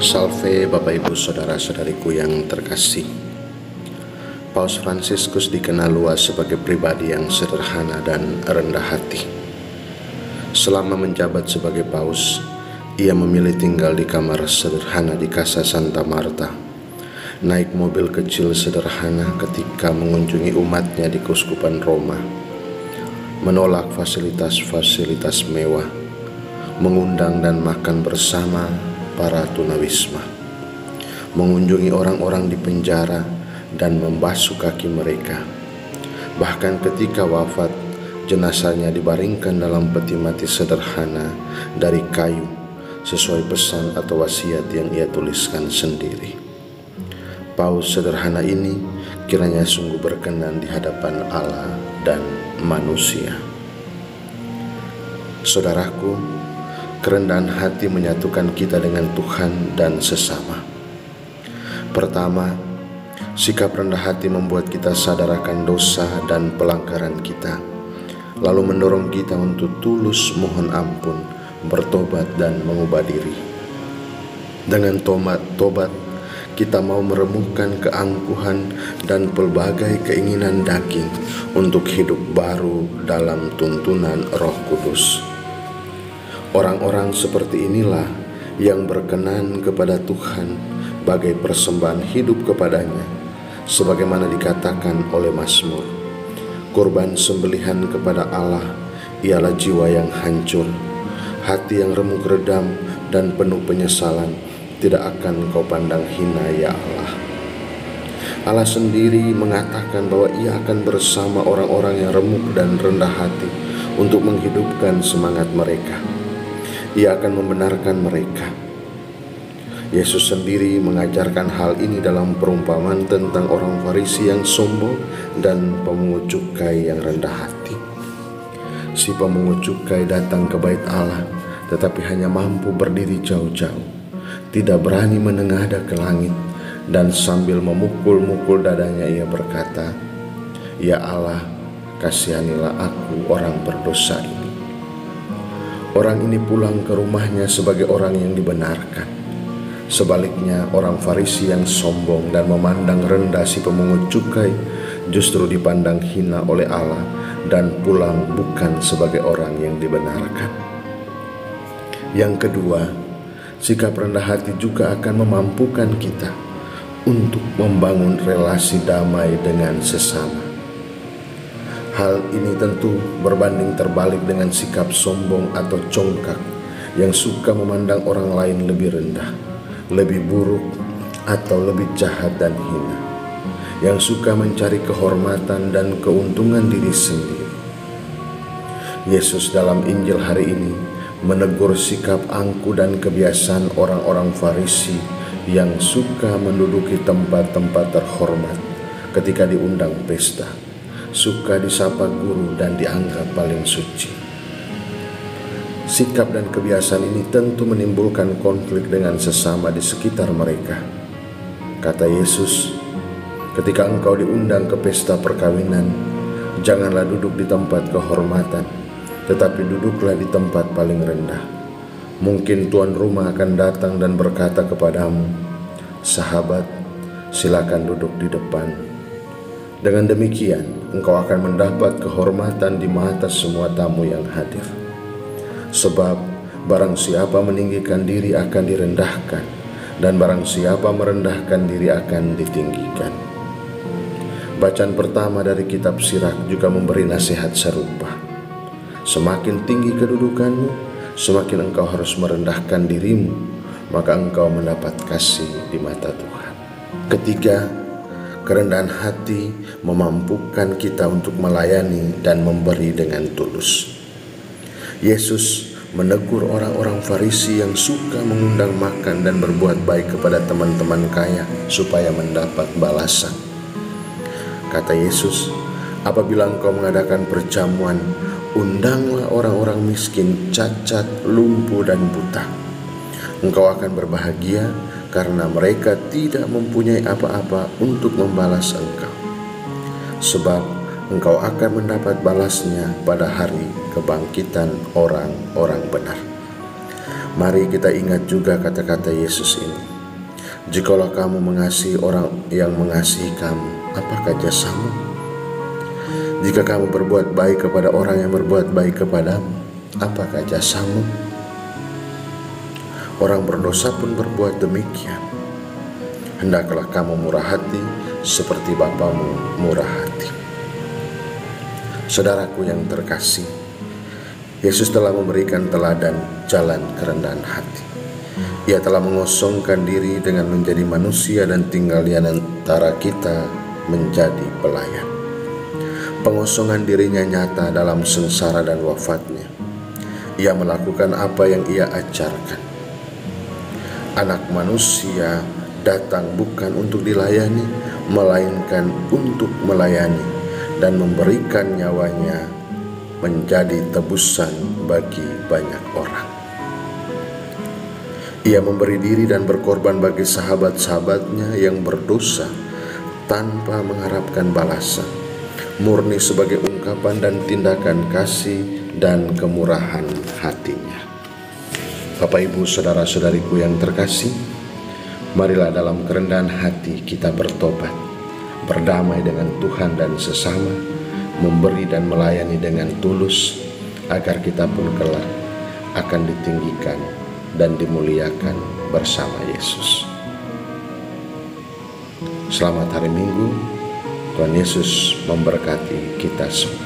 Salve Bapak Ibu Saudara-saudariku yang terkasih. Paus Fransiskus dikenal luas sebagai pribadi yang sederhana dan rendah hati. Selama menjabat sebagai paus, ia memilih tinggal di kamar sederhana di Casa Santa Marta, naik mobil kecil sederhana ketika mengunjungi umatnya di Keuskupan Roma, menolak fasilitas-fasilitas mewah, mengundang dan makan bersama para tunawisma, mengunjungi orang-orang di penjara dan membasuh kaki mereka. Bahkan ketika wafat, jenazahnya dibaringkan dalam peti mati sederhana dari kayu sesuai pesan atau wasiat yang ia tuliskan sendiri. Paus sederhana ini kiranya sungguh berkenan di hadapan Allah dan manusia. Saudaraku, kerendahan hati menyatukan kita dengan Tuhan dan sesama. Pertama, sikap rendah hati membuat kita sadar akan dosa dan pelanggaran kita, lalu mendorong kita untuk tulus mohon ampun, bertobat dan mengubah diri. Dengan tobat, kita mau meremukkan keangkuhan dan pelbagai keinginan daging untuk hidup baru dalam tuntunan Roh Kudus. Orang-orang seperti inilah yang berkenan kepada Tuhan bagai persembahan hidup kepadanya, sebagaimana dikatakan oleh Mazmur, korban sembelihan kepada Allah ialah jiwa yang hancur, hati yang remuk redam dan penuh penyesalan, tidak akan kau pandang hina ya Allah. Allah sendiri mengatakan bahwa ia akan bersama orang-orang yang remuk dan rendah hati untuk menghidupkan semangat mereka. Ia akan membenarkan mereka. Yesus sendiri mengajarkan hal ini dalam perumpamaan tentang orang Farisi yang sombong dan pemungut cukai yang rendah hati. Si pemungut cukai datang ke bait Allah, tetapi hanya mampu berdiri jauh-jauh, tidak berani menengadah ke langit, dan sambil memukul-mukul dadanya ia berkata, "Ya Allah, kasihanilah aku orang berdosa ini." Orang ini pulang ke rumahnya sebagai orang yang dibenarkan. Sebaliknya, orang Farisi yang sombong dan memandang rendah si pemungut cukai justru dipandang hina oleh Allah dan pulang bukan sebagai orang yang dibenarkan. Yang kedua, sikap rendah hati juga akan memampukan kita untuk membangun relasi damai dengan sesama. Hal ini tentu berbanding terbalik dengan sikap sombong atau congkak yang suka memandang orang lain lebih rendah, lebih buruk, atau lebih jahat dan hina, yang suka mencari kehormatan dan keuntungan diri sendiri. Yesus dalam Injil hari ini menegur sikap angkuh dan kebiasaan orang-orang Farisi yang suka menduduki tempat-tempat terhormat ketika diundang pesta, suka disapa guru dan dianggap paling suci. Sikap dan kebiasaan ini tentu menimbulkan konflik dengan sesama di sekitar mereka. Kata Yesus, ketika engkau diundang ke pesta perkawinan, janganlah duduk di tempat kehormatan, tetapi duduklah di tempat paling rendah. Mungkin tuan rumah akan datang dan berkata kepadamu, "Sahabat, silakan duduk di depan." Dengan demikian, engkau akan mendapat kehormatan di mata semua tamu yang hadir. Sebab barang siapa meninggikan diri akan direndahkan, dan barang siapa merendahkan diri akan ditinggikan. Bacaan pertama dari kitab Sirak juga memberi nasihat serupa. Semakin tinggi kedudukanmu, semakin engkau harus merendahkan dirimu, maka engkau mendapat kasih di mata Tuhan. Ketiga, kerendahan hati memampukan kita untuk melayani dan memberi dengan tulus. Yesus menegur orang-orang Farisi yang suka mengundang makan dan berbuat baik kepada teman-teman kaya supaya mendapat balasan. Kata Yesus, apabila engkau mengadakan perjamuan, undanglah orang-orang miskin, cacat, lumpuh, dan buta. Engkau akan berbahagia karena mereka tidak mempunyai apa-apa untuk membalas engkau. Sebab engkau akan mendapat balasnya pada hari kebangkitan orang-orang benar. Mari kita ingat juga kata-kata Yesus ini. Jikalau kamu mengasihi orang yang mengasihi kamu, apakah jasamu? Jika kamu berbuat baik kepada orang yang berbuat baik kepadamu, apakah jasamu? Orang berdosa pun berbuat demikian. Hendaklah kamu murah hati seperti Bapamu murah hati. Saudaraku yang terkasih, Yesus telah memberikan teladan jalan kerendahan hati. Ia telah mengosongkan diri dengan menjadi manusia dan tinggal di antara kita menjadi pelayan. Pengosongan dirinya nyata dalam sengsara dan wafatnya. Ia melakukan apa yang ia ajarkan. Anak manusia datang bukan untuk dilayani, melainkan untuk melayani dan memberikan nyawanya menjadi tebusan bagi banyak orang. Ia memberi diri dan berkorban bagi sahabat-sahabatnya yang berdosa tanpa mengharapkan balasan, murni sebagai ungkapan dan tindakan kasih dan kemurahan hatinya. Bapak, Ibu, saudara-saudariku yang terkasih, marilah dalam kerendahan hati kita bertobat, berdamai dengan Tuhan dan sesama, memberi dan melayani dengan tulus, agar kita pun kelak akan ditinggikan dan dimuliakan bersama Yesus. Selamat hari Minggu. Tuhan Yesus memberkati kita semua.